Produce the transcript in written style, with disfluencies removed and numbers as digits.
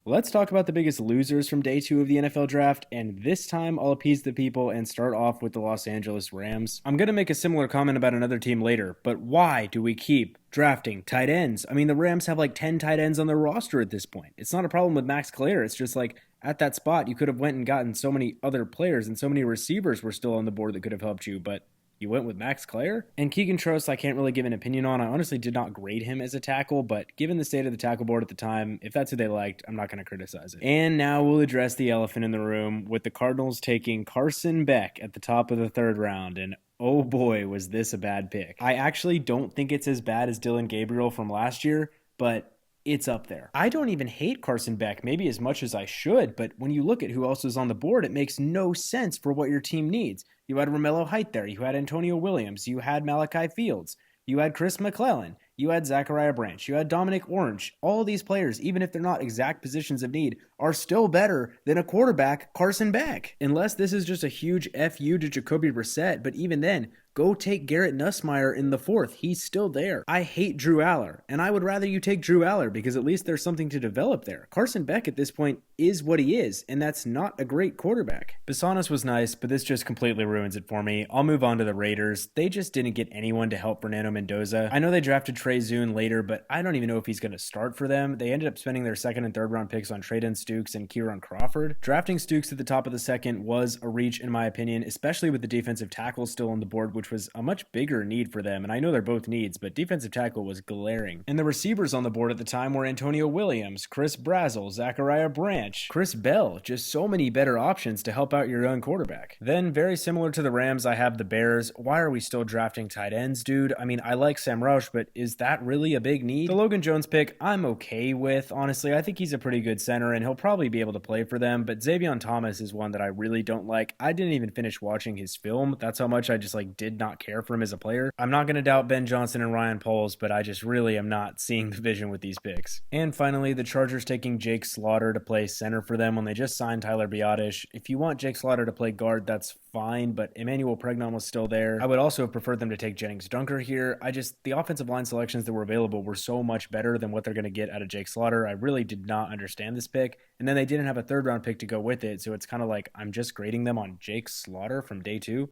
Let's talk about the biggest losers from day two of the NFL draft, and this time I'll appease the people and start off with the Los Angeles Rams. I'm going to make a similar comment about another team later, but why do we keep drafting tight ends? I mean, the Rams have like 10 tight ends on their roster at this point. It's not a problem with Max Clare. It's just like at that spot, you could have went and gotten so many other players, and so many receivers were still on the board that could have helped you, but you went with Max Clare? And Keegan Trost, I can't really give an opinion on. I honestly did not grade him as a tackle, but given the state of the tackle board at the time, if that's who they liked, I'm not going to criticize it. And now we'll address the elephant in the room with the Cardinals taking Carson Beck at the top of the third round. And oh boy, was this a bad pick. I actually don't think it's as bad as Dylan Gabriel from last year, but it's up there. I don't even hate Carson Beck, maybe as much as I should, but when you look at who else is on the board, it makes no sense for what your team needs. You had Romello Height there, you had Antonio Williams, you had Malachi Fields, you had Chris McClellan, you had Zachariah Branch, you had Dominic Orange. All these players, even if they're not exact positions of need, are still better than a quarterback, Carson Beck. Unless this is just a huge FU to Jacoby Brissett, but even then, go take Garrett Nussmeier in the fourth. He's still there. I hate Drew Aller, and I would rather you take Drew Aller because at least there's something to develop there. Carson Beck at this point is what he is, and that's not a great quarterback. Basanis was nice, but this just completely ruins it for me. I'll move on to the Raiders. They just didn't get anyone to help Fernando Mendoza. I know they drafted Trey Zune later, but I don't even know if he's going to start for them. They ended up spending their second and third round picks on Traden Stukes and Kieran Crawford. Drafting Stukes at the top of the second was a reach in my opinion, especially with the defensive tackle still on the board, which was a much bigger need for them. And I know they're both needs, but defensive tackle was glaring. And the receivers on the board at the time were Antonio Williams, Chris Brazzell, Zachariah Branch, Chris Bell, just so many better options to help out your young quarterback. Then very similar to the Rams, I have the Bears. Why are we still drafting tight ends, dude? I mean, I like Sam Roush, but is that really a big need? The Logan Jones pick, I'm okay with. Honestly, I think he's a pretty good center and he'll probably be able to play for them, but Xavion Thomas is one that I really don't like. I didn't even finish watching his film. That's how much I just did not care for him as a player. I'm not going to doubt Ben Johnson and Ryan Poles, but I just really am not seeing the vision with these picks. And finally, the Chargers taking Jake Slaughter to play center for them when they just signed Tyler Biadasz. If you want Jake Slaughter to play guard, that's fine, but Emmanuel Pregnon was still there. I would also have preferred them to take Jennings Dunker here. The offensive line selections that were available were so much better than what they're going to get out of Jake Slaughter. I really did not understand this pick. And then they didn't have a third round pick to go with it, so it's kind of like I'm just grading them on Jake Slaughter from day two.